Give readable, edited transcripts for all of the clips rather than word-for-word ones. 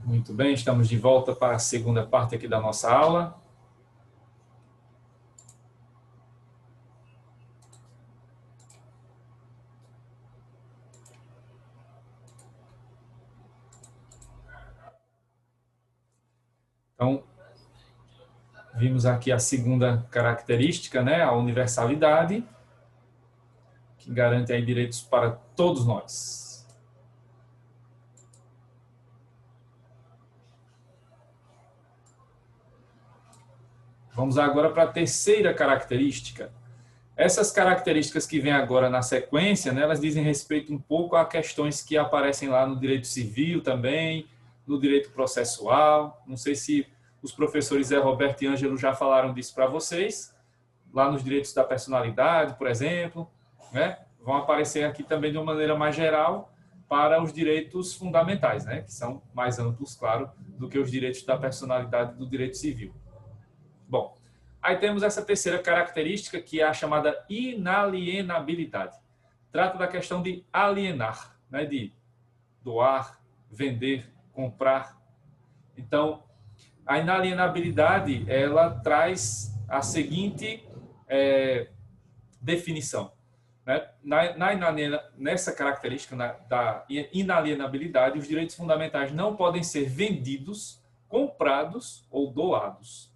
Muito bem, estamos de volta para a segunda parte aqui da nossa aula. Então, vimos aqui a segunda característica, né, a universalidade, que garante aí direitos para todos nós. Vamos agora para a terceira característica. Essas características que vêm agora na sequência, né, elas dizem respeito um pouco a questões que aparecem lá no direito civil também, no direito processual. Não sei se os professores Zé Roberto e Ângelo já falaram disso para vocês, lá nos direitos da personalidade, por exemplo, né? Vão aparecer aqui também de uma maneira mais geral para os direitos fundamentais, né? Que são mais amplos, claro, do que os direitos da personalidade do direito civil. Bom, aí temos essa terceira característica, que é a chamada inalienabilidade. Trata da questão de alienar, né? De doar, vender, comprar. Então, a inalienabilidade, ela traz a seguinte definição. Né? Nessa característica da inalienabilidade, os direitos fundamentais não podem ser vendidos, comprados ou doados.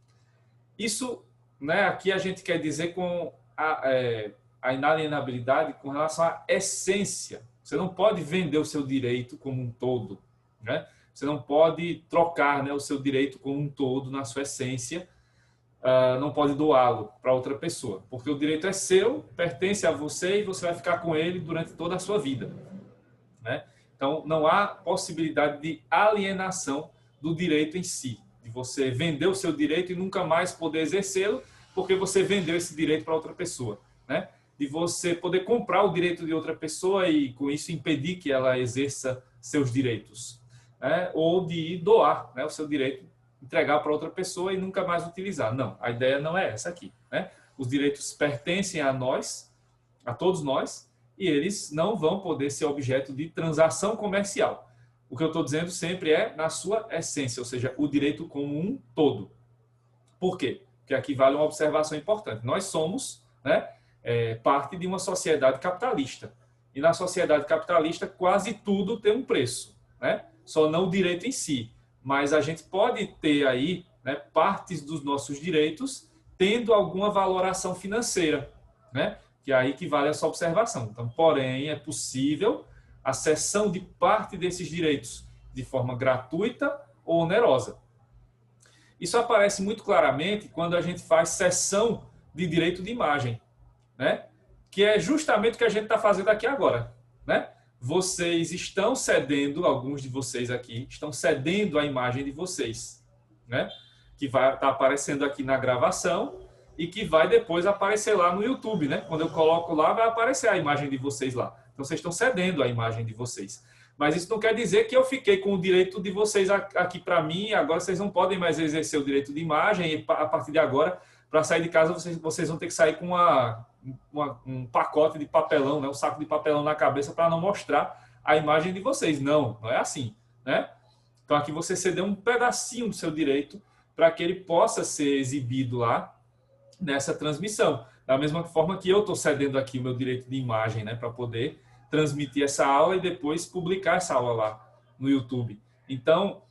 Isso, né, aqui a gente quer dizer com a inalienabilidade com relação à essência. Você não pode vender o seu direito como um todo, né? Você não pode trocar, né, o seu direito como um todo na sua essência, não pode doá-lo para outra pessoa, porque o direito é seu, pertence a você e você vai ficar com ele durante toda a sua vida, né? Então, não há possibilidade de alienação do direito em si, de você vender o seu direito e nunca mais poder exercê-lo, porque você vendeu esse direito para outra pessoa, né? De você poder comprar o direito de outra pessoa e, com isso, impedir que ela exerça seus direitos, né? Ou de doar, né, o seu direito, entregar para outra pessoa e nunca mais utilizar. Não, a ideia não é essa aqui, né? Os direitos pertencem a nós, a todos nós, e eles não vão poder ser objeto de transação comercial. O que eu estou dizendo sempre é na sua essência, ou seja, o direito como um todo. Por quê? Porque aqui vale uma observação importante. Nós somos, né, parte de uma sociedade capitalista. E na sociedade capitalista quase tudo tem um preço, né? Só não o direito em si. Mas a gente pode ter aí, né, partes dos nossos direitos tendo alguma valoração financeira, né? Que é aí que vale essa observação. Então, porém, é possível a cessão de parte desses direitos de forma gratuita ou onerosa. Isso aparece muito claramente quando a gente faz cessão de direito de imagem, né? Que é justamente o que a gente está fazendo aqui agora, né? Vocês estão cedendo, alguns de vocês aqui, estão cedendo a imagem de vocês, né? Que vai estar aparecendo aqui na gravação e que vai depois aparecer lá no YouTube, né? Quando eu coloco lá, vai aparecer a imagem de vocês lá. Então, vocês estão cedendo a imagem de vocês. Mas isso não quer dizer que eu fiquei com o direito de vocês aqui para mim e agora vocês não podem mais exercer o direito de imagem e a partir de agora, para sair de casa, vocês vão ter que sair com um pacote de papelão, né? Um saco de papelão na cabeça para não mostrar a imagem de vocês. Não, não é assim, né? Então, aqui você cedeu um pedacinho do seu direito para que ele possa ser exibido lá nessa transmissão. Da mesma forma que eu estou cedendo aqui o meu direito de imagem, né? Para poder transmitir essa aula e depois publicar essa aula lá no YouTube. Então,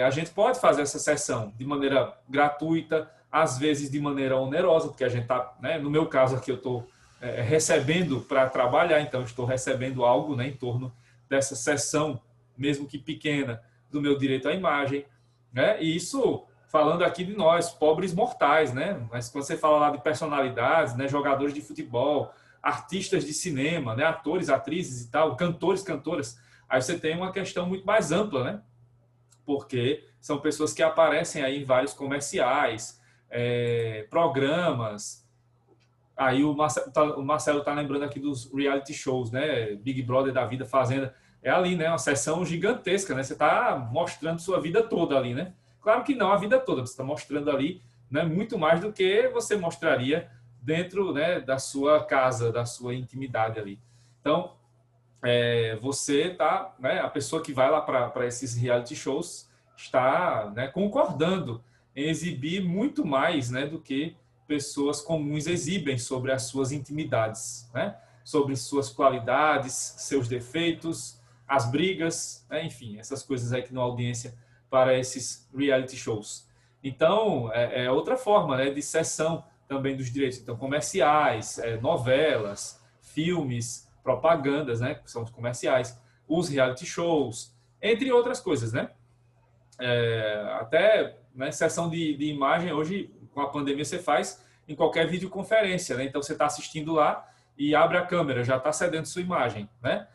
a gente pode fazer essa sessão de maneira gratuita, às vezes de maneira onerosa, porque a gente está, né, no meu caso aqui, eu estou recebendo para trabalhar, então estou recebendo algo, né, em torno dessa sessão, mesmo que pequena, do meu direito à imagem, né? E isso falando aqui de nós, pobres mortais, né? Mas quando você fala lá de personalidades, né, jogadores de futebol, artistas de cinema, né, atores, atrizes e tal, cantores, cantoras, aí você tem uma questão muito mais ampla, né? Porque são pessoas que aparecem aí em vários comerciais, programas. Aí o Marcelo tá lembrando aqui dos reality shows, né? Big Brother da vida, Fazenda. É ali, né? Uma sessão gigantesca, né? Você está mostrando sua vida toda ali, né? Claro que não a vida toda, você está mostrando ali, né, muito mais do que você mostraria dentro, né, da sua casa, da sua intimidade ali. Então, você tá, né, a pessoa que vai lá para esses reality shows está, né, concordando em exibir muito mais, né, do que pessoas comuns exibem sobre as suas intimidades, né, sobre suas qualidades, seus defeitos, as brigas, né, enfim, essas coisas aí que não há audiência para esses reality shows. Então, é outra forma, né, de cessão também dos direitos. Então, comerciais, novelas, filmes, propagandas, né, que são os comerciais, os reality shows, entre outras coisas, né? Até, né, sessão de imagem, hoje, com a pandemia, você faz em qualquer videoconferência, né? Então, você está assistindo lá e abre a câmera, já está cedendo sua imagem, né?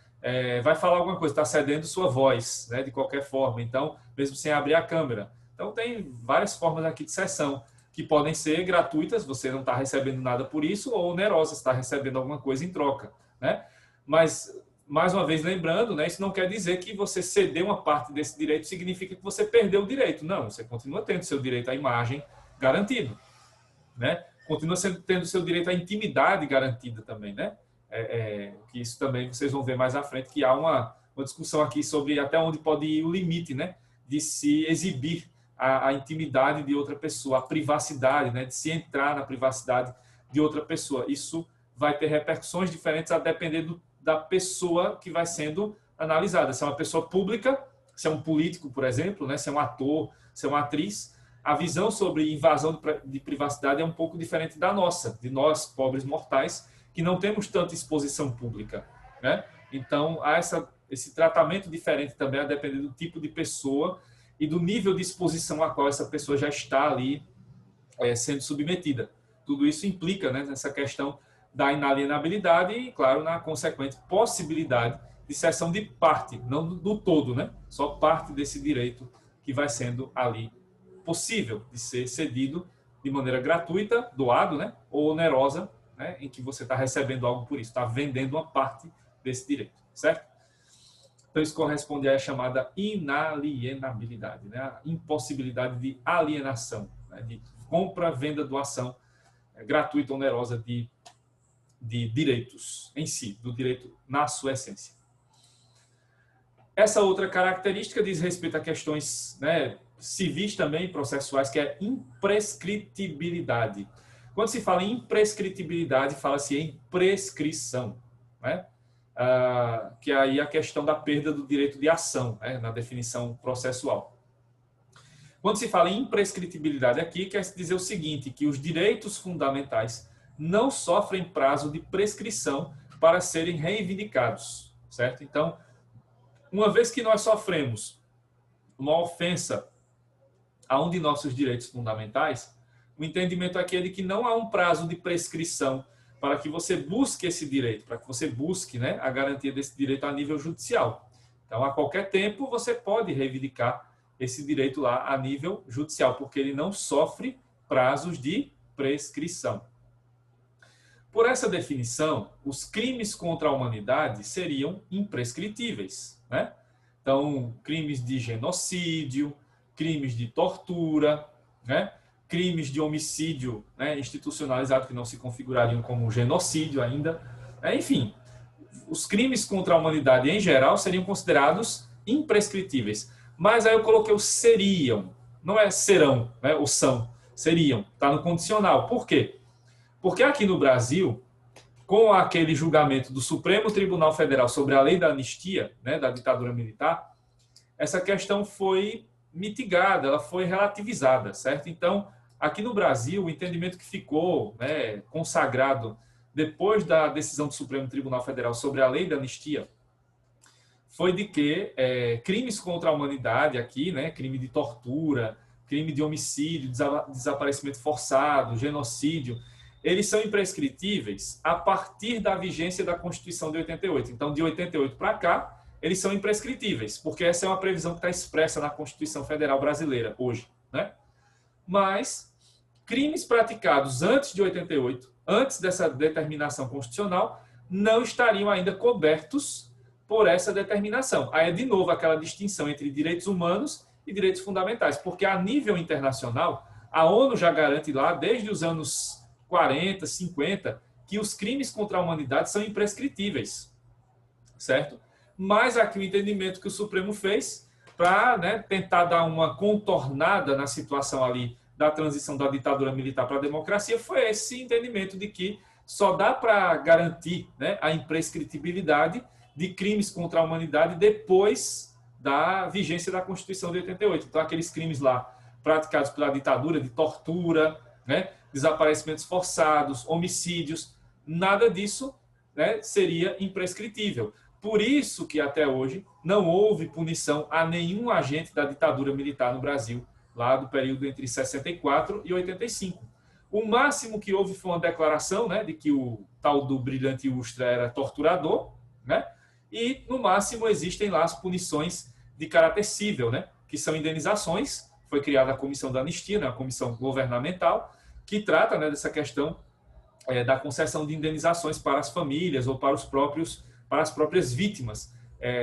Vai falar alguma coisa, está cedendo sua voz, né? De qualquer forma. Então, mesmo sem abrir a câmera. Então, tem várias formas aqui de sessão que podem ser gratuitas, você não está recebendo nada por isso, ou onerosas, está recebendo alguma coisa em troca, né? Mas, mais uma vez lembrando, né, isso não quer dizer que você ceder uma parte desse direito significa que você perdeu o direito. Não, você continua tendo seu direito à imagem garantido, né? Continua tendo seu direito à intimidade garantida também, né? Que isso também vocês vão ver mais à frente, que há uma discussão aqui sobre até onde pode ir o limite, né, de se exibir a intimidade de outra pessoa, a privacidade, né, de se entrar na privacidade de outra pessoa. Isso vai ter repercussões diferentes a depender da pessoa que vai sendo analisada. Se é uma pessoa pública, se é um político, por exemplo, né, se é um ator, se é uma atriz, a visão sobre invasão de privacidade é um pouco diferente da nossa, de nós, pobres mortais, que não temos tanta exposição pública, né? Então, há esse tratamento diferente também, a depender do tipo de pessoa e do nível de exposição a qual essa pessoa já está ali sendo submetida. Tudo isso implica, né, nessa questão da inalienabilidade e, claro, na consequente possibilidade de cessão de parte, não do todo, né? Só parte desse direito que vai sendo ali possível de ser cedido de maneira gratuita, doado, né, ou onerosa, né, em que você está recebendo algo por isso, está vendendo uma parte desse direito, certo? Então, isso corresponde à chamada inalienabilidade, né, a impossibilidade de alienação, né, de compra, venda, doação gratuita, onerosa de direitos em si, do direito na sua essência. Essa outra característica diz respeito a questões, né, civis também, processuais, que é imprescritibilidade. Quando se fala em imprescritibilidade, fala-se em prescrição, né? Que é aí a questão da perda do direito de ação, né, na definição processual. Quando se fala em imprescritibilidade aqui, quer dizer o seguinte, que os direitos fundamentais não sofrem prazo de prescrição para serem reivindicados, certo? Então, uma vez que nós sofremos uma ofensa a um de nossos direitos fundamentais, o entendimento aqui é de que não há um prazo de prescrição para que você busque esse direito, para que você busque, né, a garantia desse direito a nível judicial. Então, a qualquer tempo, você pode reivindicar esse direito lá a nível judicial, porque ele não sofre prazos de prescrição. Por essa definição, os crimes contra a humanidade seriam imprescritíveis, né? Então, crimes de genocídio, crimes de tortura, né? Crimes de homicídio, né, institucionalizado, que não se configurariam como genocídio ainda. Enfim, os crimes contra a humanidade em geral seriam considerados imprescritíveis. Mas aí eu coloquei o seriam, não é serão, né, ou são, seriam, está no condicional. Por quê? Porque aqui no Brasil, com aquele julgamento do Supremo Tribunal Federal sobre a lei da anistia, né, da ditadura militar, essa questão foi mitigada, ela foi relativizada, certo? Então, aqui no Brasil, o entendimento que ficou, né, consagrado depois da decisão do Supremo Tribunal Federal sobre a lei da anistia foi de que crimes contra a humanidade aqui, né, crime de tortura, crime de homicídio, desaparecimento forçado, genocídio, eles são imprescritíveis a partir da vigência da Constituição de 88. Então, de 88 para cá, eles são imprescritíveis, porque essa é uma previsão que está expressa na Constituição Federal Brasileira hoje, né? Mas crimes praticados antes de 88, antes dessa determinação constitucional, não estariam ainda cobertos por essa determinação. Aí é de novo aquela distinção entre direitos humanos e direitos fundamentais, porque a nível internacional, a ONU já garante lá, desde os anos 40, 50, que os crimes contra a humanidade são imprescritíveis, certo? Mas aqui o entendimento que o Supremo fez para, né, tentar dar uma contornada na situação ali da transição da ditadura militar para a democracia, foi esse entendimento de que só dá para garantir, né, a imprescritibilidade de crimes contra a humanidade depois da vigência da Constituição de 88. Então, aqueles crimes lá praticados pela ditadura, de tortura, né, desaparecimentos forçados, homicídios, nada disso, né, seria imprescritível. Por isso que até hoje não houve punição a nenhum agente da ditadura militar no Brasil, lá do período entre 64 e 85. O máximo que houve foi uma declaração, né, de que o tal do Brilhante Ustra era torturador, né, e no máximo existem lá as punições de caráter cível, né, que são indenizações. Foi criada a Comissão da Anistia, né, a comissão governamental, que trata, né, dessa questão da concessão de indenizações para as famílias ou para as próprias vítimas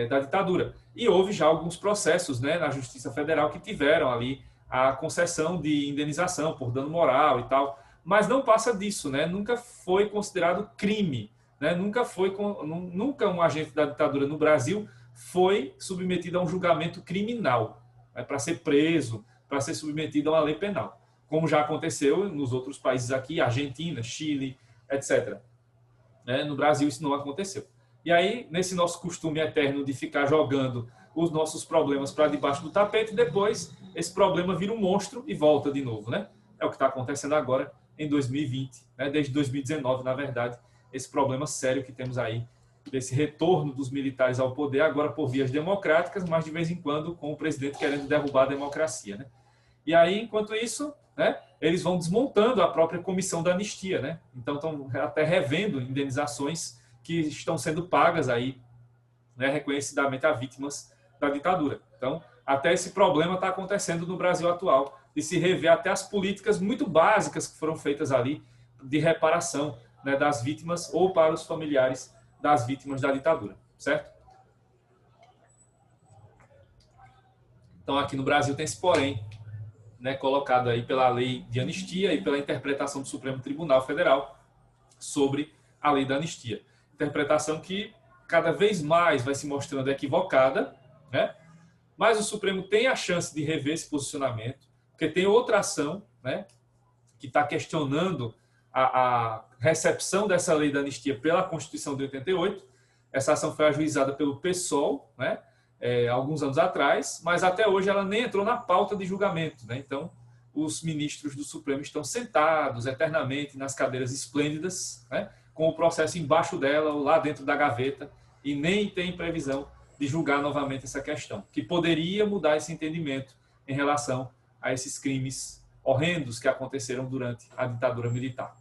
da ditadura. E houve já alguns processos, né, na Justiça Federal que tiveram ali a concessão de indenização por dano moral e tal, mas não passa disso, né? Nunca foi considerado crime, né? Nunca um agente da ditadura no Brasil foi submetido a um julgamento criminal, né, para ser preso, para ser submetido a uma lei penal, como já aconteceu nos outros países aqui, Argentina, Chile, etc. No Brasil isso não aconteceu. E aí, nesse nosso costume eterno de ficar jogando os nossos problemas para debaixo do tapete, depois esse problema vira um monstro e volta de novo, né? É o que está acontecendo agora em 2020, né? Desde 2019, na verdade, esse problema sério que temos aí, desse retorno dos militares ao poder, agora por vias democráticas, mas de vez em quando com o presidente querendo derrubar a democracia, né? E aí, enquanto isso, né, eles vão desmontando a própria comissão da anistia, né? Então estão até revendo indenizações que estão sendo pagas aí, né, reconhecidamente a vítimas da ditadura. Então, até esse problema está acontecendo no Brasil atual, de se rever até as políticas muito básicas que foram feitas ali de reparação, né, das vítimas ou para os familiares das vítimas da ditadura, certo? Então, aqui no Brasil tem esse porém, né, colocado aí pela lei de anistia e pela interpretação do Supremo Tribunal Federal sobre a lei da anistia. Interpretação que cada vez mais vai se mostrando equivocada, né? Mas o Supremo tem a chance de rever esse posicionamento, porque tem outra ação, né, que está questionando a recepção dessa lei da anistia pela Constituição de 88. Essa ação foi ajuizada pelo PSOL, né, alguns anos atrás, mas até hoje ela nem entrou na pauta de julgamento, né? Então, os ministros do Supremo estão sentados eternamente nas cadeiras esplêndidas, né, com o processo embaixo dela ou lá dentro da gaveta, e nem tem previsão de julgar novamente essa questão, que poderia mudar esse entendimento em relação a esses crimes horrendos que aconteceram durante a ditadura militar.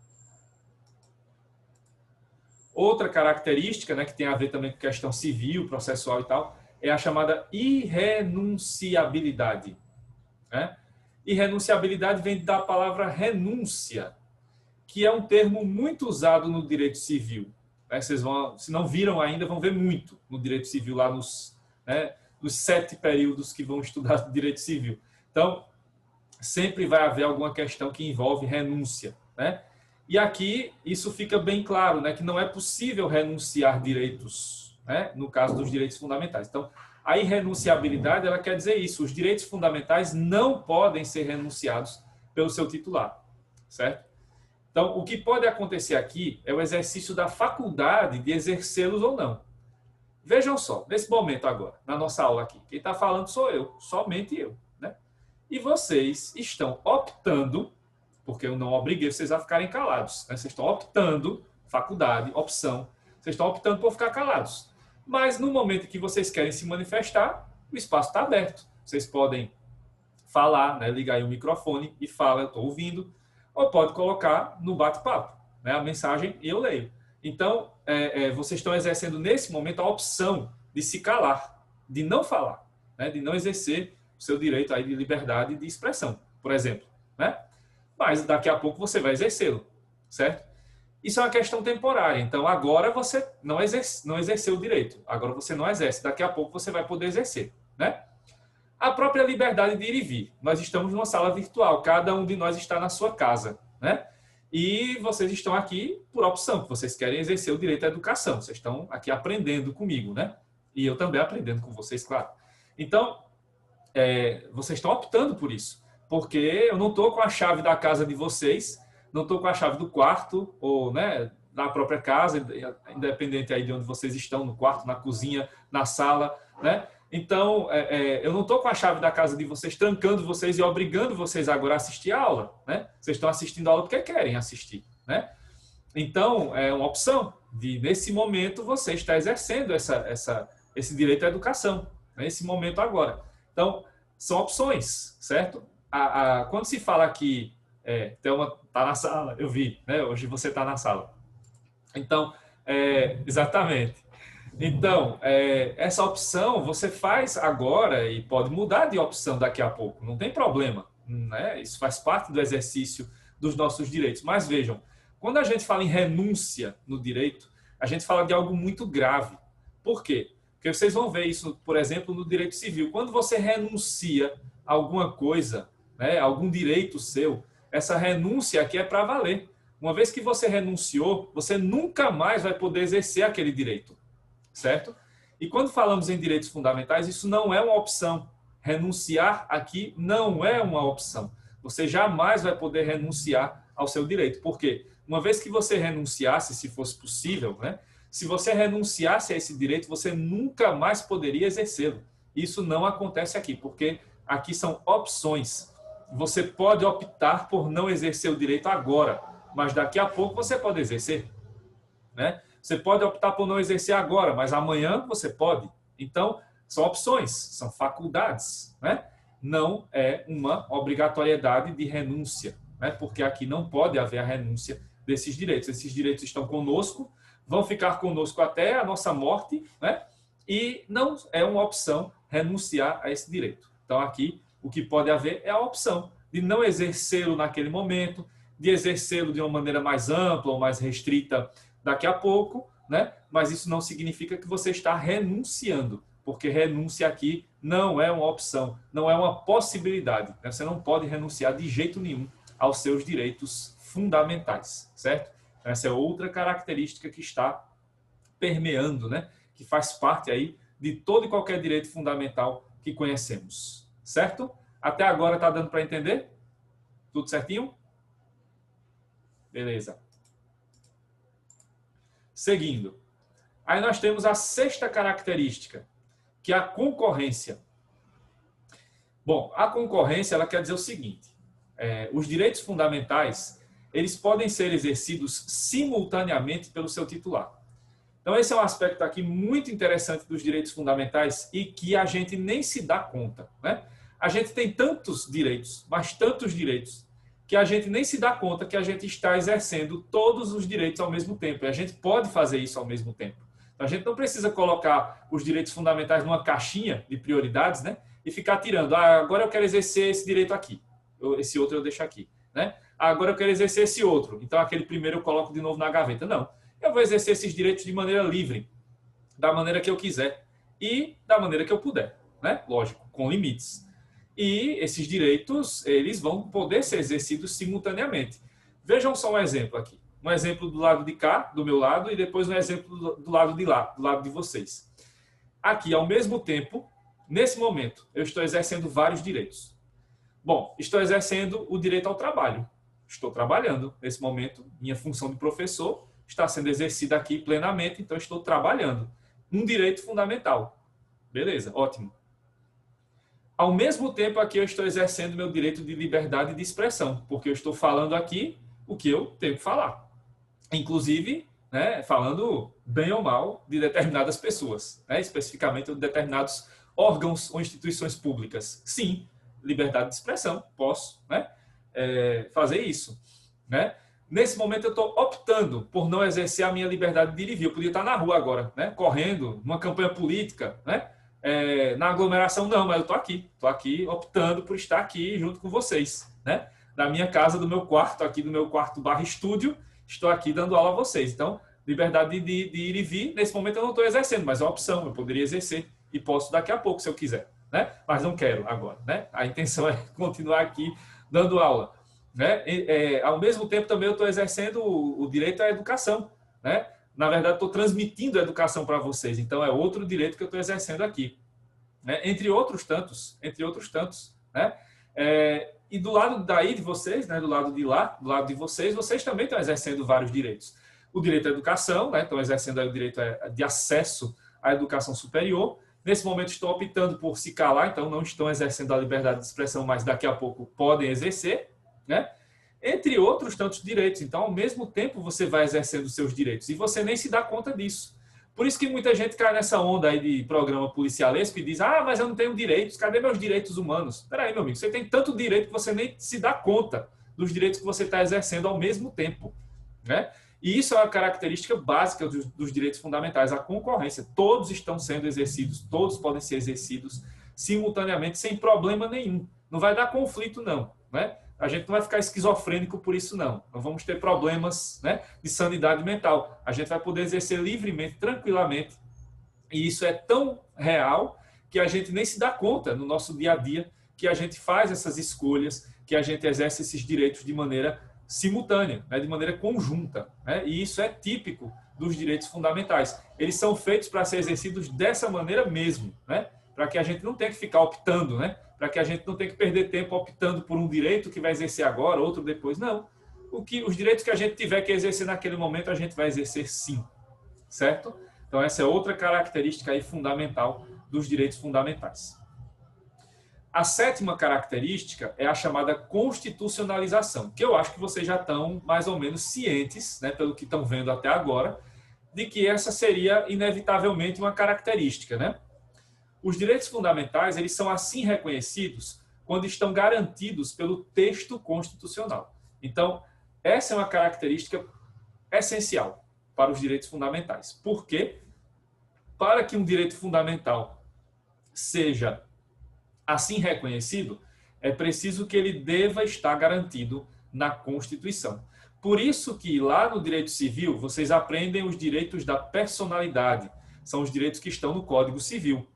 Outra característica, né, que tem a ver também com questão civil, processual e tal, é a chamada irrenunciabilidade, né? Irrenunciabilidade vem da palavra renúncia, que é um termo muito usado no direito civil. Vocês vão, se não viram ainda, vão ver muito no direito civil, lá nos 7 períodos que vão estudar direito civil. Então, sempre vai haver alguma questão que envolve renúncia, né? E aqui isso fica bem claro, né, que não é possível renunciar direitos, né, no caso dos direitos fundamentais. Então, a irrenunciabilidade, ela quer dizer isso, os direitos fundamentais não podem ser renunciados pelo seu titular, certo? Então, o que pode acontecer aqui é o exercício da faculdade de exercê-los ou não. Vejam só, nesse momento agora, na nossa aula aqui, quem está falando sou eu, somente eu, né? E vocês estão optando, porque eu não obriguei vocês a ficarem calados, né? Vocês estão optando, faculdade, opção, vocês estão optando por ficar calados. Mas no momento que vocês querem se manifestar, o espaço está aberto. Vocês podem falar, né? Ligar aí o microfone e fala, eu estou ouvindo, ou pode colocar no bate-papo, né, a mensagem e eu leio. Então, vocês estão exercendo nesse momento a opção de se calar, de não falar, né, de não exercer o seu direito aí de liberdade de expressão, por exemplo, né? Mas daqui a pouco você vai exercê-lo, certo? Isso é uma questão temporária. Então, agora você não exerceu o direito. Agora você não exerce. Daqui a pouco você vai poder exercer, né? A própria liberdade de ir e vir. Nós estamos numa sala virtual, cada um de nós está na sua casa, né? E vocês estão aqui por opção, que vocês querem exercer o direito à educação. Vocês estão aqui aprendendo comigo, né? E eu também aprendendo com vocês, claro. Então, vocês estão optando por isso. Porque eu não estou com a chave da casa de vocês, não estou com a chave do quarto, ou né, da própria casa, independente aí de onde vocês estão, no quarto, na cozinha, na sala, né? Então, eu não estou com a chave da casa de vocês, trancando vocês e obrigando vocês agora a assistir a aula, né? Vocês estão assistindo a aula porque querem assistir, né? Então, é uma opção de, nesse momento, você está exercendo esse direito à educação, nesse momento agora. Então, são opções, certo? Quando se fala que Thelma está na sala, eu vi, né? Hoje você está na sala. Então, exatamente. Então, essa opção você faz agora e pode mudar de opção daqui a pouco, não tem problema, né? Isso faz parte do exercício dos nossos direitos. Mas vejam, quando a gente fala em renúncia no direito, a gente fala de algo muito grave. Por quê? Porque vocês vão ver isso, por exemplo, no direito civil. Quando você renuncia a alguma coisa, né, algum direito seu, essa renúncia aqui é para valer. Uma vez que você renunciou, você nunca mais vai poder exercer aquele direito, certo? E quando falamos em direitos fundamentais, isso não é uma opção. Renunciar aqui não é uma opção. Você jamais vai poder renunciar ao seu direito. Por quê? Uma vez que você renunciasse, se fosse possível, né? Se você renunciasse a esse direito, você nunca mais poderia exercê-lo. Isso não acontece aqui, porque aqui são opções. Você pode optar por não exercer o direito agora, mas daqui a pouco você pode exercer, né? Você pode optar por não exercer agora, mas amanhã você pode. Então, são opções, são faculdades, né? Não é uma obrigatoriedade de renúncia, né? Porque aqui não pode haver a renúncia desses direitos. Esses direitos estão conosco, vão ficar conosco até a nossa morte, né? E não é uma opção renunciar a esse direito. Então, aqui, o que pode haver é a opção de não exercê-lo naquele momento, de exercê-lo de uma maneira mais ampla ou mais restrita daqui a pouco, né? Mas isso não significa que você está renunciando, porque renúncia aqui não é uma opção, não é uma possibilidade, né? Você não pode renunciar de jeito nenhum aos seus direitos fundamentais, certo? Essa é outra característica que está permeando, né? Que faz parte aí de todo e qualquer direito fundamental que conhecemos, certo? Até agora está dando para entender? Tudo certinho? Beleza. Seguindo. Aí nós temos a sexta característica, que é a concorrência. Bom, a concorrência ela quer dizer o seguinte, os direitos fundamentais, eles podem ser exercidos simultaneamente pelo seu titular. Então esse é um aspecto aqui muito interessante dos direitos fundamentais e que a gente nem se dá conta, né? A gente tem tantos direitos, mas tantos direitos, que a gente nem se dá conta que a gente está exercendo todos os direitos ao mesmo tempo. E a gente pode fazer isso ao mesmo tempo. Então, a gente não precisa colocar os direitos fundamentais numa caixinha de prioridades, né? E ficar tirando. Agora eu quero exercer esse direito aqui. Esse outro eu deixo aqui, né? Agora eu quero exercer esse outro. Então, aquele primeiro eu coloco de novo na gaveta. Não. Eu vou exercer esses direitos de maneira livre, da maneira que eu quiser e da maneira que eu puder, né? Lógico, com limites. E esses direitos, eles vão poder ser exercidos simultaneamente. Vejam só um exemplo aqui. Um exemplo do lado de cá, do meu lado, e depois um exemplo do lado de lá, do lado de vocês. Aqui, ao mesmo tempo, nesse momento, eu estou exercendo vários direitos. Bom, estou exercendo o direito ao trabalho. Estou trabalhando. Nesse momento, minha função de professor está sendo exercida aqui plenamente, então estou trabalhando. Um direito fundamental. Beleza, ótimo. Ao mesmo tempo, aqui eu estou exercendo meu direito de liberdade de expressão, porque eu estou falando aqui o que eu tenho que falar. Inclusive, né, falando bem ou mal de determinadas pessoas, né, especificamente de determinados órgãos ou instituições públicas. Sim, liberdade de expressão, posso, né, fazer isso. Né? Nesse momento, eu estou optando por não exercer a minha liberdade de ir e vir. Eu podia estar na rua agora, né, correndo, numa campanha política, né? Na aglomeração não, mas eu estou aqui optando por estar aqui junto com vocês, né? Na minha casa, do meu quarto, aqui do meu quarto / estúdio, estou aqui dando aula a vocês. Então, liberdade de ir e vir, nesse momento eu não estou exercendo, mas é uma opção, eu poderia exercer e posso daqui a pouco, se eu quiser, né? Mas não quero agora, né? A intenção é continuar aqui dando aula, né? Ao mesmo tempo também eu estou exercendo o direito à educação, né? Na verdade, estou transmitindo a educação para vocês. Então, é outro direito que eu estou exercendo aqui. né? Entre outros tantos, né? E do lado daí de vocês, né? Do lado de lá, do lado de vocês, vocês também estão exercendo vários direitos. O direito à educação, né? Estão exercendo o direito de acesso à educação superior. Nesse momento estão optando por se calar, então não estão exercendo a liberdade de expressão, mas daqui a pouco podem exercer, né? Entre outros tantos direitos. Então, ao mesmo tempo, você vai exercendo os seus direitos e você nem se dá conta disso. Por isso que muita gente cai nessa onda aí de programa policialesco e diz: ah, mas eu não tenho direitos, cadê meus direitos humanos? Peraí, meu amigo, você tem tanto direito que você nem se dá conta dos direitos que você está exercendo ao mesmo tempo, né? E isso é uma característica básica dos direitos fundamentais, a concorrência. Todos estão sendo exercidos, todos podem ser exercidos simultaneamente, sem problema nenhum. Não vai dar conflito, não, né? A gente não vai ficar esquizofrênico por isso, não. Não vamos ter problemas, né, de sanidade mental. A gente vai poder exercer livremente, tranquilamente. E isso é tão real que a gente nem se dá conta no nosso dia a dia que a gente faz essas escolhas, que a gente exerce esses direitos de maneira simultânea, né, de maneira conjunta, né? E isso é típico dos direitos fundamentais. Eles são feitos para ser exercidos dessa maneira mesmo, né? Para que a gente não tenha que ficar optando, né? Para que a gente não tenha que perder tempo optando por um direito que vai exercer agora, outro depois. Não. Os direitos que a gente tiver que exercer naquele momento, a gente vai exercer sim. Certo? Então, essa é outra característica aí fundamental dos direitos fundamentais. A sétima característica é a chamada constitucionalização, que eu acho que vocês já estão mais ou menos cientes, né, pelo que estão vendo até agora, de que essa seria inevitavelmente uma característica, né? Os direitos fundamentais, eles são assim reconhecidos quando estão garantidos pelo texto constitucional. Então, essa é uma característica essencial para os direitos fundamentais. Por quê? Para que um direito fundamental seja assim reconhecido, é preciso que ele deva estar garantido na Constituição. Por isso que lá no direito civil, vocês aprendem os direitos da personalidade. São os direitos que estão no Código Civil.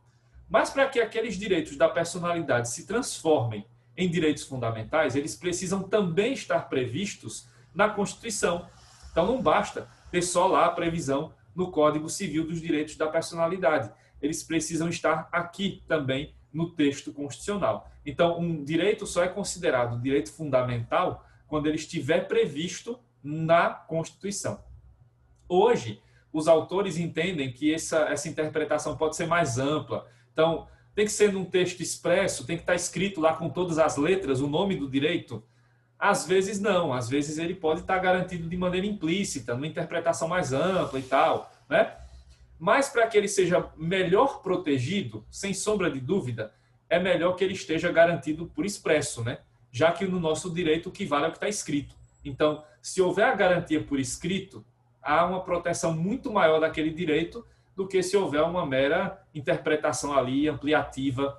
Mas para que aqueles direitos da personalidade se transformem em direitos fundamentais, eles precisam também estar previstos na Constituição. Então não basta ter só lá a previsão no Código Civil dos direitos da personalidade. Eles precisam estar aqui também no texto constitucional. Então, um direito só é considerado direito fundamental quando ele estiver previsto na Constituição. Hoje, os autores entendem que essa interpretação pode ser mais ampla. Então, tem que ser num texto expresso, tem que estar escrito lá com todas as letras o nome do direito. Às vezes não, às vezes ele pode estar garantido de maneira implícita, numa interpretação mais ampla e tal, né? Mas para que ele seja melhor protegido, sem sombra de dúvida, é melhor que ele esteja garantido por expresso, né? Já que no nosso direito o que vale é o que está escrito. Então, se houver a garantia por escrito, há uma proteção muito maior daquele direito do que se houver uma mera interpretação ali ampliativa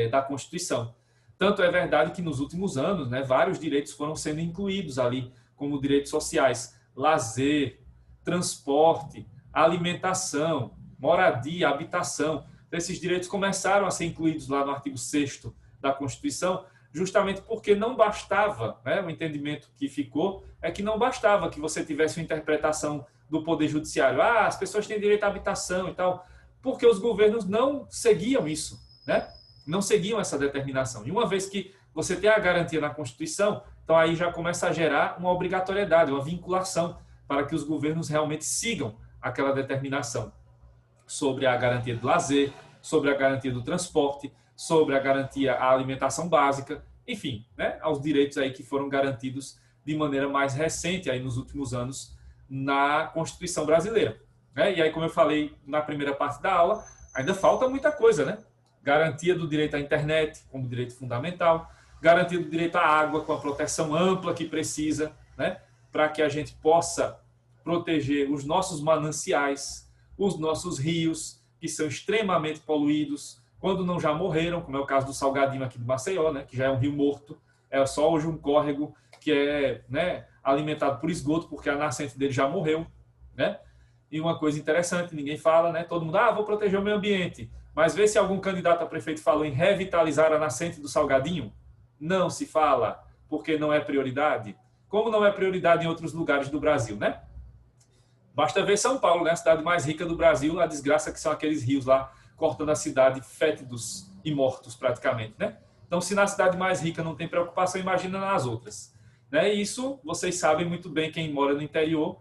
da Constituição. Tanto é verdade que nos últimos anos, né, vários direitos foram sendo incluídos ali, como direitos sociais, lazer, transporte, alimentação, moradia, habitação. Esses direitos começaram a ser incluídos lá no artigo 6º da Constituição, justamente porque não bastava, né, o entendimento que ficou é que não bastava que você tivesse uma interpretação do Poder Judiciário. Ah, as pessoas têm direito à habitação e tal, porque os governos não seguiam isso, né? Não seguiam essa determinação. E uma vez que você tem a garantia na Constituição, então aí já começa a gerar uma obrigatoriedade, uma vinculação para que os governos realmente sigam aquela determinação sobre a garantia do lazer, sobre a garantia do transporte, sobre a garantia à alimentação básica, enfim, né, aos direitos aí que foram garantidos de maneira mais recente aí nos últimos anos na Constituição brasileira, né? E aí, como eu falei na primeira parte da aula, ainda falta muita coisa, né? Garantia do direito à internet como direito fundamental, garantia do direito à água com a proteção ampla que precisa, né, para que a gente possa proteger os nossos mananciais, os nossos rios, que são extremamente poluídos, quando não já morreram, como é o caso do Salgadinho aqui de Maceió, né, que já é um rio morto, é só hoje um córrego que é, né, alimentado por esgoto, porque a nascente dele já morreu, né? E uma coisa interessante, ninguém fala, né? Todo mundo, vou proteger o meio ambiente. Mas vê se algum candidato a prefeito falou em revitalizar a nascente do Salgadinho. Não se fala, porque não é prioridade. Como não é prioridade em outros lugares do Brasil, né? Basta ver São Paulo, né? A cidade mais rica do Brasil, a desgraça que são aqueles rios lá cortando a cidade fétidos e mortos praticamente, né? Então, se na cidade mais rica não tem preocupação, imagina nas outras. Né? E isso, vocês sabem muito bem, quem mora no interior,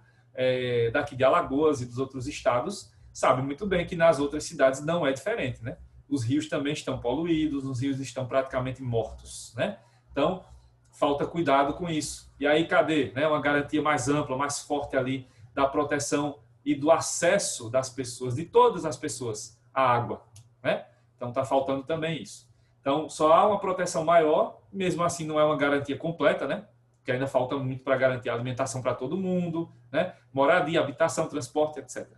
daqui de Alagoas e dos outros estados, sabe muito bem que nas outras cidades não é diferente, né? Os rios também estão poluídos, os rios estão praticamente mortos, né? Então, falta cuidado com isso. E aí, cadê, né, uma garantia mais ampla, mais forte ali da proteção e do acesso das pessoas, de todas as pessoas, à água, né? Então, está faltando também isso. Então, só há uma proteção maior, mesmo assim não é uma garantia completa, né? Porque ainda falta muito para garantir a alimentação para todo mundo, né? Moradia, habitação, transporte, etc.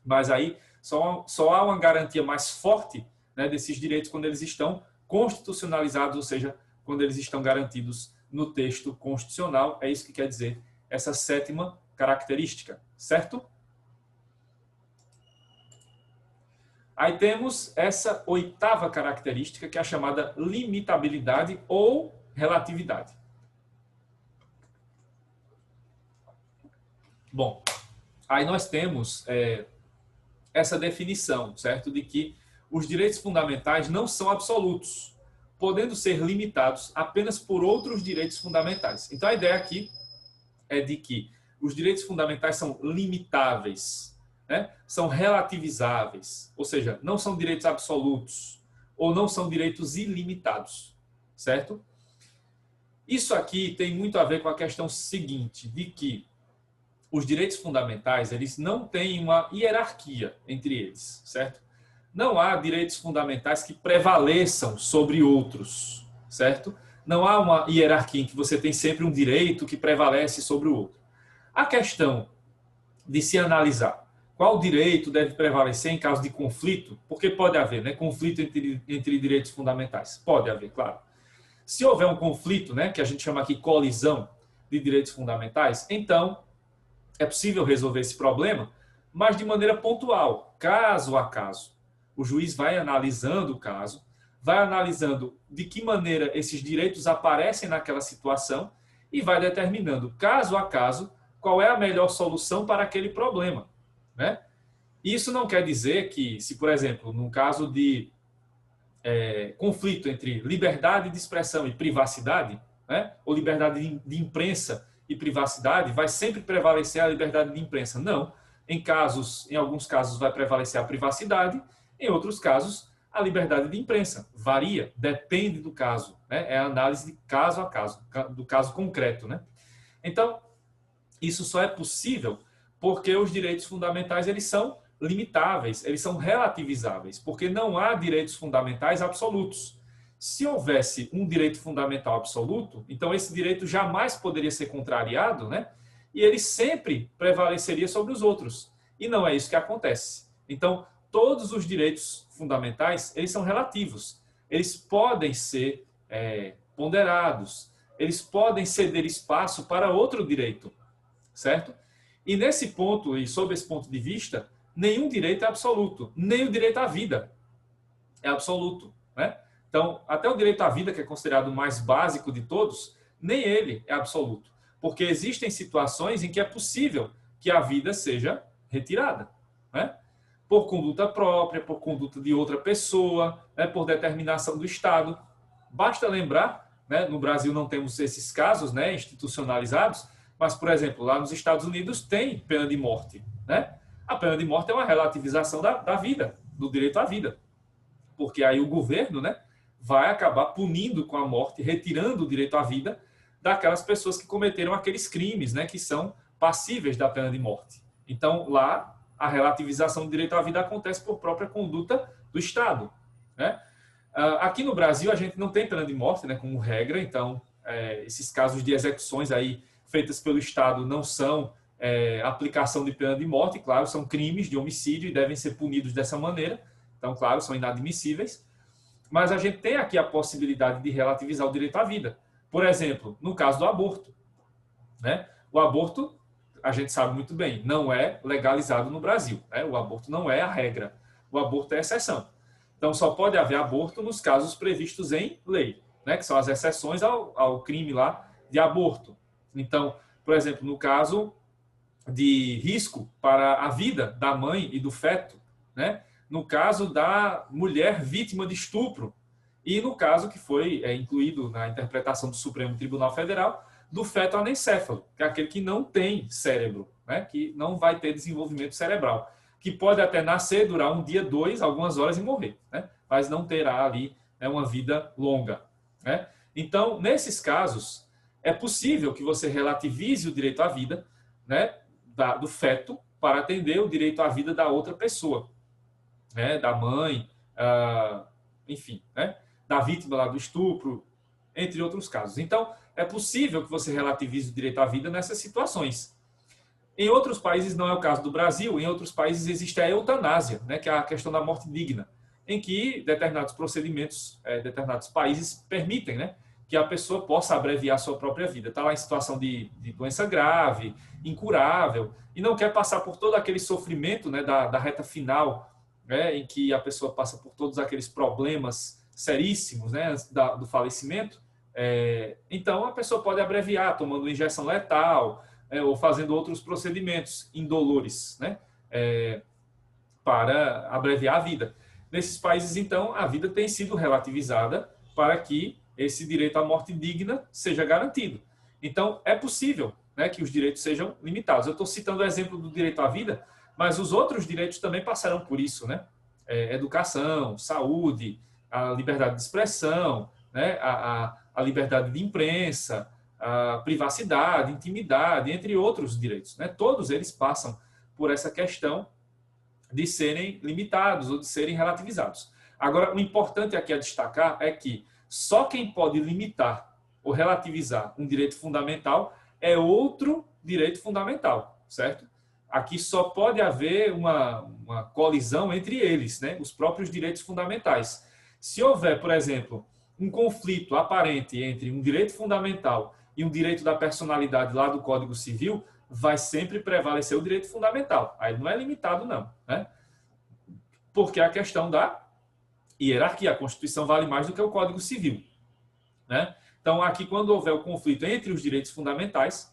Mas aí só há uma garantia mais forte, né, desses direitos quando eles estão constitucionalizados, ou seja, quando eles estão garantidos no texto constitucional. É isso que quer dizer essa sétima característica, certo? Aí temos essa oitava característica, que é a chamada limitabilidade ou relatividade. Bom, aí nós temos essa definição, certo? De que os direitos fundamentais não são absolutos, podendo ser limitados apenas por outros direitos fundamentais. Então, a ideia aqui é de que os direitos fundamentais são limitáveis, né? São relativizáveis, ou seja, não são direitos absolutos ou não são direitos ilimitados, certo? Isso aqui tem muito a ver com a questão seguinte, de que os direitos fundamentais, eles não têm uma hierarquia entre eles, certo? Não há direitos fundamentais que prevaleçam sobre outros, certo? Não há uma hierarquia em que você tem sempre um direito que prevalece sobre o outro. A questão de se analisar qual direito deve prevalecer em caso de conflito, porque pode haver, né, conflito entre direitos fundamentais. Pode haver, claro. Se houver um conflito, né, que a gente chama aqui colisão de direitos fundamentais, então é possível resolver esse problema, mas de maneira pontual, caso a caso. O juiz vai analisando o caso, vai analisando de que maneira esses direitos aparecem naquela situação e vai determinando, caso a caso, qual é a melhor solução para aquele problema, né? Isso não quer dizer que, se, por exemplo, num caso de conflito entre liberdade de expressão e privacidade, né, ou liberdade de imprensa e privacidade, vai sempre prevalecer a liberdade de imprensa. Não. Em alguns casos vai prevalecer a privacidade, em outros casos a liberdade de imprensa. Varia, depende do caso, né? É a análise de caso a caso, do caso concreto, né? Então, isso só é possível porque os direitos fundamentais, eles são limitáveis, eles são relativizáveis, porque não há direitos fundamentais absolutos. Se houvesse um direito fundamental absoluto, então esse direito jamais poderia ser contrariado, né? E ele sempre prevaleceria sobre os outros. E não é isso que acontece. Então, todos os direitos fundamentais, eles são relativos. Eles podem ser ponderados, eles podem ceder espaço para outro direito, certo? E nesse ponto, e sob esse ponto de vista, nenhum direito é absoluto, nem o direito à vida é absoluto, né? Então, até o direito à vida, que é considerado o mais básico de todos, nem ele é absoluto, porque existem situações em que é possível que a vida seja retirada, né? Por conduta própria, por conduta de outra pessoa, né? Por determinação do Estado. Basta lembrar, né? No Brasil não temos esses casos, né, institucionalizados, mas, por exemplo, lá nos Estados Unidos tem pena de morte, né? A pena de morte é uma relativização da vida, do direito à vida. Porque aí o governo, né, vai acabar punindo com a morte, retirando o direito à vida daquelas pessoas que cometeram aqueles crimes, né, que são passíveis da pena de morte. Então, lá, a relativização do direito à vida acontece por própria conduta do Estado, né? Aqui no Brasil, a gente não tem pena de morte, né, como regra, então, esses casos de execuções aí feitas pelo Estado não são aplicação de pena de morte, claro, são crimes de homicídio e devem ser punidos dessa maneira, então, claro, são inadmissíveis, mas a gente tem aqui a possibilidade de relativizar o direito à vida. Por exemplo, no caso do aborto, né? O aborto, a gente sabe muito bem, não é legalizado no Brasil, né? O aborto não é a regra, o aborto é a exceção. Então, só pode haver aborto nos casos previstos em lei, né? Que são as exceções ao crime lá de aborto. Então, por exemplo, no caso de risco para a vida da mãe e do feto, né? no caso da mulher vítima de estupro e no caso que foi incluído na interpretação do Supremo Tribunal Federal do feto anencéfalo, que é aquele que não tem cérebro, né? Que não vai ter desenvolvimento cerebral, que pode até nascer, durar um dia, dois, algumas horas e morrer, né? Mas não terá ali, né, uma vida longa, né? Então, nesses casos, é possível que você relativize o direito à vida, né, do feto para atender o direito à vida da outra pessoa, né, da mãe, enfim, né, da vítima lá do estupro, entre outros casos. Então, é possível que você relativize o direito à vida nessas situações. Em outros países, não é o caso do Brasil, em outros países existe a eutanásia, né, que é a questão da morte digna, em que determinados procedimentos, determinados países permitem, né, que a pessoa possa abreviar sua própria vida. Está lá em situação de doença grave, incurável, e não quer passar por todo aquele sofrimento, né, da reta final, né, em que a pessoa passa por todos aqueles problemas seríssimos, né, antes do falecimento. Então, a pessoa pode abreviar tomando injeção letal, ou fazendo outros procedimentos indolores, né, para abreviar a vida. Nesses países, então, a vida tem sido relativizada para que esse direito à morte digna seja garantido. Então, é possível, né, que os direitos sejam limitados. Eu estou citando o exemplo do direito à vida, mas os outros direitos também passarão por isso, né? Educação, saúde, a liberdade de expressão, né, a liberdade de imprensa, a privacidade, intimidade, entre outros direitos, né? Todos eles passam por essa questão de serem limitados ou de serem relativizados. Agora, o importante aqui a destacar é que só quem pode limitar ou relativizar um direito fundamental é outro direito fundamental, certo? Aqui só pode haver uma colisão entre eles, né? Os próprios direitos fundamentais. Se houver, por exemplo, um conflito aparente entre um direito fundamental e um direito da personalidade lá do Código Civil, vai sempre prevalecer o direito fundamental. Aí não é limitado, não, né? Porque a questão da hierarquia, a Constituição vale mais do que o Código Civil, né? Então, aqui, quando houver o conflito entre os direitos fundamentais,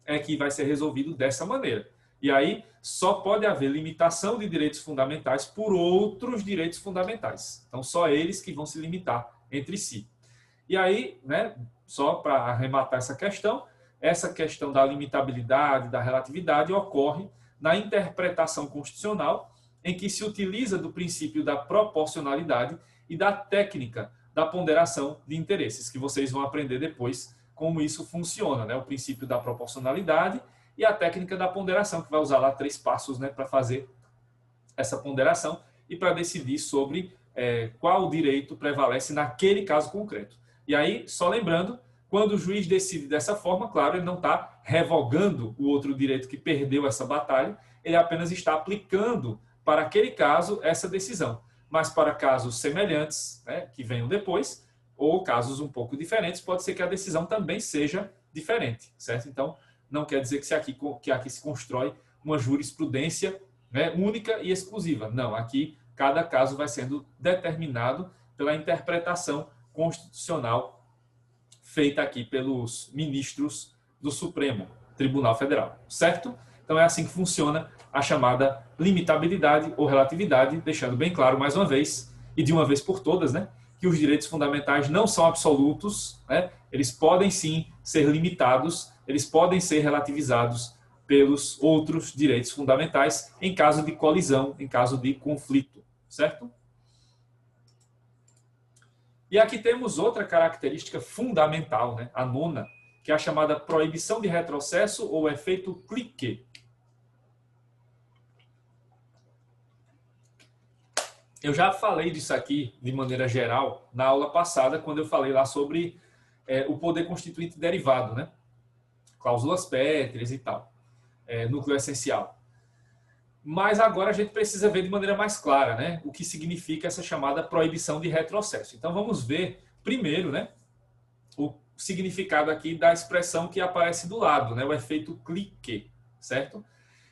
é que vai ser resolvido dessa maneira. E aí, só pode haver limitação de direitos fundamentais por outros direitos fundamentais. Então, só eles que vão se limitar entre si. E aí, né, só para arrematar essa questão da limitabilidade, da relatividade, ocorre na interpretação constitucional, em que se utiliza do princípio da proporcionalidade e da técnica da ponderação de interesses, que vocês vão aprender depois como isso funciona, né? O princípio da proporcionalidade e a técnica da ponderação, que vai usar lá 3 passos, né, para fazer essa ponderação e para decidir sobre qual direito prevalece naquele caso concreto. E aí, só lembrando, quando o juiz decide dessa forma, claro, ele não está revogando o outro direito que perdeu essa batalha, ele apenas está aplicando para aquele caso essa decisão. Mas para casos semelhantes, né, que venham depois, ou casos um pouco diferentes, pode ser que a decisão também seja diferente, certo? Então, não quer dizer que aqui se constrói uma jurisprudência, né, única e exclusiva. Não, aqui cada caso vai sendo determinado pela interpretação constitucional feita aqui pelos ministros do Supremo Tribunal Federal, certo? Então é assim que funciona a chamada limitabilidade ou relatividade, deixando bem claro mais uma vez, e de uma vez por todas, né, que os direitos fundamentais não são absolutos, né? Eles podem sim ser limitados, eles podem ser relativizados pelos outros direitos fundamentais em caso de colisão, em caso de conflito, certo? E aqui temos outra característica fundamental, né? A nona, que é a chamada proibição de retrocesso ou efeito cliquet. Eu já falei disso aqui de maneira geral na aula passada, quando eu falei lá sobre o poder constituinte derivado, né? Cláusulas pétreas e tal, núcleo essencial. Mas agora a gente precisa ver de maneira mais clara, né, o que significa essa chamada proibição de retrocesso. Então vamos ver primeiro, né, o significado aqui da expressão que aparece do lado, né, o efeito cliquet, certo?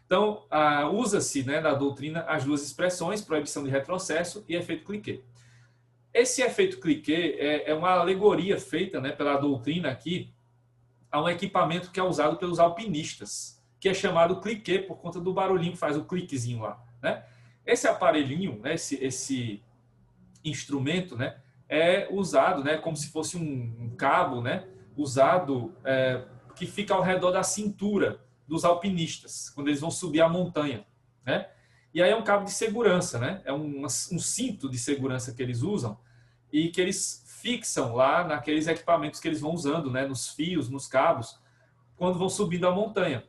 Então usa-se, né, na doutrina as duas expressões, proibição de retrocesso e efeito cliquet. Esse efeito cliquet é uma alegoria feita, né, pela doutrina aqui a um equipamento que é usado pelos alpinistas, que é chamado cliquet por conta do barulhinho que faz o cliquezinho lá, né? Esse aparelhinho, né, esse instrumento, né, é usado, né, como se fosse um cabo, né, usado que fica ao redor da cintura dos alpinistas, quando eles vão subir a montanha, né? E aí é um cabo de segurança, né? É um cinto de segurança que eles usam e que eles fixam lá naqueles equipamentos que eles vão usando, né, nos fios, nos cabos, quando vão subindo a montanha.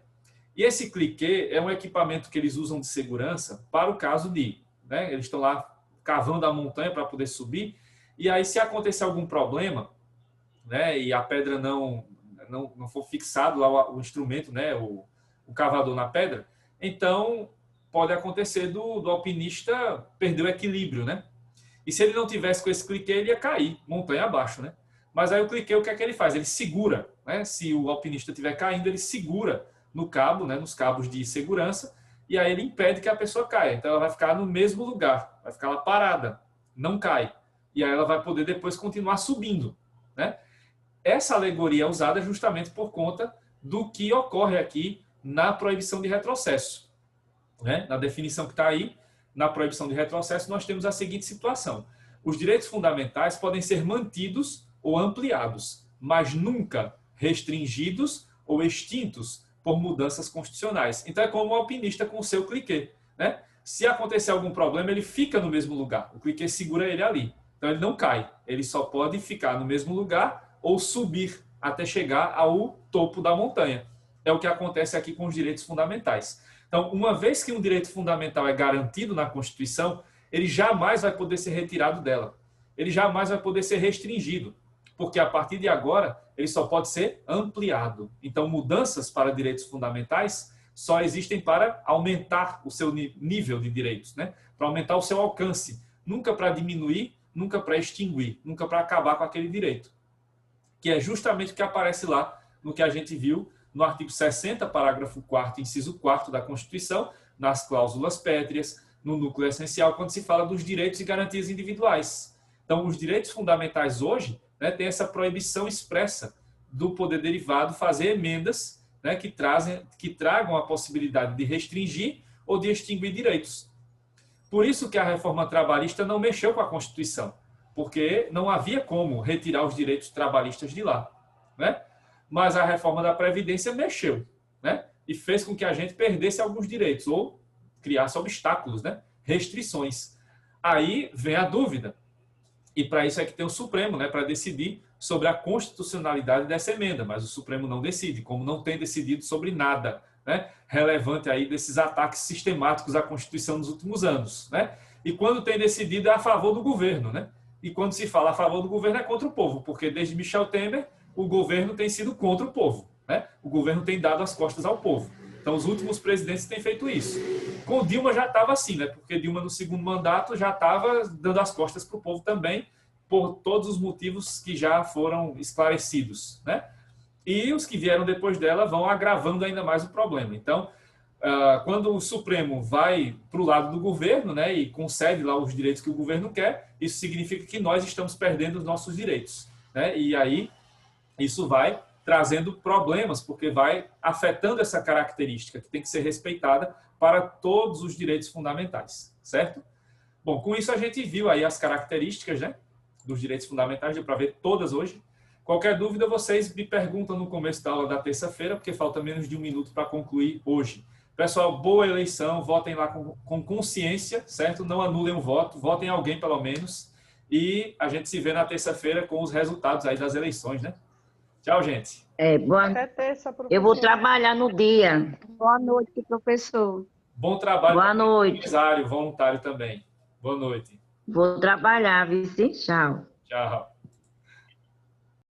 E esse cliquet é um equipamento que eles usam de segurança para o caso de, né, eles estão lá cavando a montanha para poder subir, e aí se acontecer algum problema, né, e a pedra não for fixado lá o instrumento, né, o cavador na pedra, então pode acontecer do alpinista perder o equilíbrio, né? E se ele não tivesse com esse cliquet, ele ia cair montanha abaixo, né? Mas aí o cliquet, o que é que ele faz? Ele segura, né? Se o alpinista estiver caindo, ele segura no cabo, né, nos cabos de segurança, e aí ele impede que a pessoa caia. Então ela vai ficar no mesmo lugar, vai ficar lá parada, não cai. E aí ela vai poder depois continuar subindo, né? Essa alegoria é usada justamente por conta do que ocorre aqui na proibição de retrocesso, né? Na definição que está aí, na proibição de retrocesso, nós temos a seguinte situação: os direitos fundamentais podem ser mantidos ou ampliados, mas nunca restringidos ou extintos por mudanças constitucionais. Então é como o alpinista com o seu cliquet, né? Se acontecer algum problema, ele fica no mesmo lugar. O cliquet segura ele ali. Então ele não cai. Ele só pode ficar no mesmo lugar ou subir até chegar ao topo da montanha. É o que acontece aqui com os direitos fundamentais. Então, uma vez que um direito fundamental é garantido na Constituição, ele jamais vai poder ser retirado dela. Ele jamais vai poder ser restringido, porque a partir de agora ele só pode ser ampliado. Então, mudanças para direitos fundamentais só existem para aumentar o seu nível de direitos, né? Para aumentar o seu alcance, nunca para diminuir, nunca para extinguir, nunca para acabar com aquele direito, que é justamente o que aparece lá no que a gente viu no artigo 60, parágrafo 4º, inciso 4º da Constituição, nas cláusulas pétreas, no núcleo essencial, quando se fala dos direitos e garantias individuais. Então, os direitos fundamentais hoje, né, têm essa proibição expressa do poder derivado fazer emendas, né, que tragam a possibilidade de restringir ou de extinguir direitos. Por isso que a reforma trabalhista não mexeu com a Constituição, porque não havia como retirar os direitos trabalhistas de lá, né? Mas a reforma da Previdência mexeu, né? E fez com que a gente perdesse alguns direitos ou criasse obstáculos, né? Restrições. Aí vem a dúvida. E para isso é que tem o Supremo, né? Para decidir sobre a constitucionalidade dessa emenda. Mas o Supremo não decide, como não tem decidido sobre nada, né, relevante aí desses ataques sistemáticos à Constituição nos últimos anos, né? E quando tem decidido é a favor do governo, né? E quando se fala a favor do governo é contra o povo, porque desde Michel Temer o governo tem sido contra o povo, né? O governo tem dado as costas ao povo. Então os últimos presidentes têm feito isso. Com Dilma já estava assim, né? Porque Dilma no segundo mandato já estava dando as costas para o povo também, por todos os motivos que já foram esclarecidos, né? E os que vieram depois dela vão agravando ainda mais o problema. Então, quando o Supremo vai para o lado do governo, né, e concede lá os direitos que o governo quer, isso significa que nós estamos perdendo os nossos direitos, né? E aí isso vai trazendo problemas, porque vai afetando essa característica que tem que ser respeitada para todos os direitos fundamentais, certo? Bom, com isso a gente viu aí as características, né, dos direitos fundamentais, deu para ver todas hoje. Qualquer dúvida, vocês me perguntam no começo da aula da terça-feira, porque falta menos de um minuto para concluir hoje. Pessoal, boa eleição, votem lá com consciência, certo? Não anulem o voto, votem alguém pelo menos. E a gente se vê na terça-feira com os resultados aí das eleições, né? Tchau, gente. Até terça, professor. Eu vou trabalhar no dia. Boa noite, professor. Bom trabalho. Boa noite. Empresário, voluntário também. Boa noite. Vou trabalhar, viu? Tchau. Tchau.